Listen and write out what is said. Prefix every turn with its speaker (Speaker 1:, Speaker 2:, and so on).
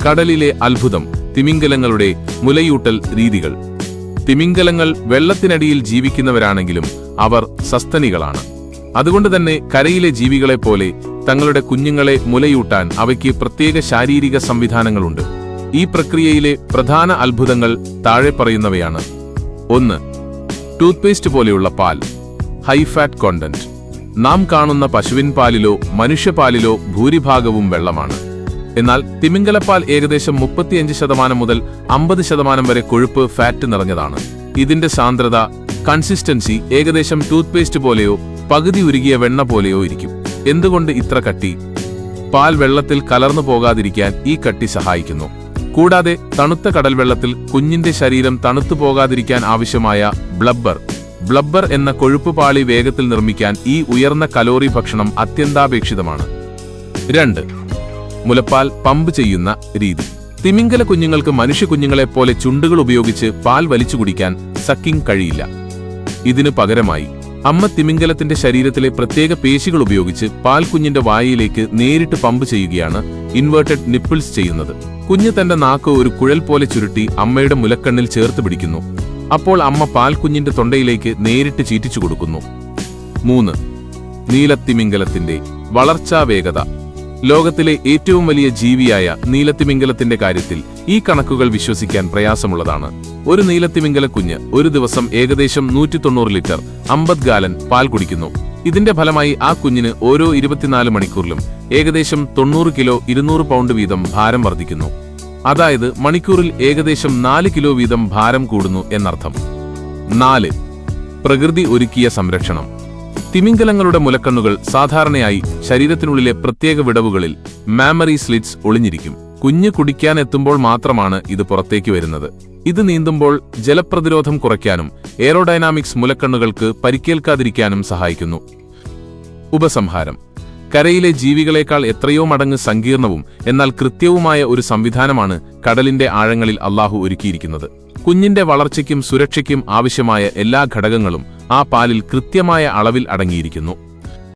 Speaker 1: കടലിലെ അത്ഭുതം, തിമിംഗലങ്ങളുടെ മുലയൂട്ടൽ രീതികൾ. തിമിംഗലങ്ങൾ വെള്ളത്തിനടിയിൽ ജീവിക്കുന്നവരാണെങ്കിലും അവർ സസ്തനികളാണ്. അതുകൊണ്ടുതന്നെ കരയിലെ ജീവികളെപ്പോലെ തങ്ങളുടെ കുഞ്ഞുങ്ങളെ മുലയൂട്ടാൻ അവയ്ക്ക് പ്രത്യേക ശാരീരിക സംവിധാനങ്ങളുണ്ട്. ഈ പ്രക്രിയയിലെ പ്രധാന അത്ഭുതങ്ങൾ താഴെ പറയുന്നവയാണ്. 1. ടൂത്ത്പേസ്റ്റ് പോലെയുള്ള പാൽ, ഹൈ ഫാറ്റ് കോണ്ടന്റ്. നാം കാണുന്ന പശുവിൻ പാലിലോ മനുഷ്യപാലിലോ ഭൂരിഭാഗവും വെള്ളമാണ്. എന്നാൽ തിമിംഗലപ്പാൽ ഏകദേശം 35% മുതൽ 50% വരെ കൊഴുപ്പ്, ഫാറ്റ് നിറഞ്ഞതാണ്. ഇതിന്റെ സാന്ദ്രത, കൺസിസ്റ്റൻസി ഏകദേശം ടൂത്ത്പേസ്റ്റ് പോലെയോ പകുതി ഉരുകിയ വെണ്ണ പോലെയോ ഇരിക്കും. എന്തുകൊണ്ട് ഇത്ര കട്ടി? പാൽ വെള്ളത്തിൽ കലർന്നു പോകാതിരിക്കാൻ ഈ കട്ടി സഹായിക്കുന്നു. കൂടാതെ തണുത്ത കടൽ വെള്ളത്തിൽ കുഞ്ഞിന്റെ ശരീരം തണുത്തു പോകാതിരിക്കാൻ ആവശ്യമായ ബ്ലബ്ബർ എന്ന കൊഴുപ്പ് പാളി വേഗത്തിൽ നിർമ്മിക്കാൻ ഈ ഉയർന്ന കലോറി ഭക്ഷണം അത്യന്താപേക്ഷിതമാണ്. 2. മുലപ്പാൽ പമ്പ് ചെയ്യുന്ന രീതി. തിമിംഗല കുഞ്ഞുങ്ങൾക്ക് മനുഷ്യ കുഞ്ഞുങ്ങളെപ്പോലെ ചുണ്ടുകൾ ഉപയോഗിച്ച് പാൽ വലിച്ചു കുടിക്കാൻ സക്കിംഗ് കഴിയില്ല. ഇതിനു പകരമായി അമ്മ തിമിംഗലത്തിന്റെ ശരീരത്തിലെ പ്രത്യേക പേശികൾ ഉപയോഗിച്ച് പാൽ കുഞ്ഞിന്റെ വായയിലേക്ക് നേരിട്ട് പമ്പ് ചെയ്യുകയാണ് ഇൻവേർട്ടഡ് നിപ്പിൾസ് ചെയ്യുന്നത്. കുഞ്ഞ് തന്റെ നാക്ക് ഒരു കുഴൽ പോലെ ചുരുട്ടി അമ്മയുടെ മുലക്കണ്ണിൽ ചേർത്ത് പിടിക്കുന്നു. അപ്പോൾ അമ്മ പാൽ കുഞ്ഞിന്റെ തൊണ്ടയിലേക്ക് നേരിട്ട് ചീറ്റിച്ചു കൊടുക്കുന്നു. 3. നീലത്തിമിംഗലത്തിന്റെ വളർച്ചാ വേഗത. ലോകത്തിലെ ഏറ്റവും വലിയ ജീവിയായ നീലത്തിമിംഗലത്തിന്റെ കാര്യത്തിൽ ഈ കണക്കുകൾ വിശ്വസിക്കാൻ പ്രയാസമുള്ളതാണ്. ഒരു നീലത്തിമിംഗല കുഞ്ഞ് ഒരു ദിവസം ഏകദേശം 190 ലിറ്റർ 50 ഗാലൻ പാൽ കുടിക്കുന്നു. ഇതിന്റെ ഫലമായി ആ കുഞ്ഞിന് ഓരോ 24 മണിക്കൂറിലും ഏകദേശം 90 കിലോ 200 പൗണ്ട് വീതം ഭാരം വർദ്ധിക്കുന്നു. അതായത് മണിക്കൂറിൽ ഏകദേശം 4 കിലോ വീതം ഭാരം കൂടുന്നു എന്നർത്ഥം. 4. പ്രകൃതി ഒരുക്കിയ സംരക്ഷണം. തിമിംഗലങ്ങളുടെ മുലക്കണ്ണുകൾ സാധാരണയായി ശരീരത്തിനുള്ളിലെ പ്രത്യേക വിടവുകളിൽ മാമറി സ്ലിറ്റ്സ് ഒളിഞ്ഞിരിക്കും. കുഞ്ഞ് കുടിക്കാനെത്തുമ്പോൾ മാത്രമാണ് ഇത് പുറത്തേക്ക് വരുന്നത്. ഇത് നീന്തുമ്പോൾ ജലപ്രതിരോധം കുറയ്ക്കാനും എയറോഡൈനാമിക്സ് മുലക്കണ്ണുകൾക്ക് പരിക്കേൽക്കാതിരിക്കാനും സഹായിക്കുന്നു. ഉപസംഹാരം: കരയിലെ ജീവികളെക്കാൾ എത്രയോ മടങ്ങ് സങ്കീർണവും എന്നാൽ കൃത്യവുമായ ഒരു സംവിധാനമാണ് കടലിന്റെ ആഴങ്ങളിൽ അല്ലാഹു ഒരുക്കിയിരിക്കുന്നത്. കുഞ്ഞിന്റെ വളർച്ചയ്ക്കും സുരക്ഷയ്ക്കും ആവശ്യമായ എല്ലാ ഘടകങ്ങളും ആ പാലിൽ കൃത്യമായ അളവിൽ അടങ്ങിയിരിക്കുന്നു.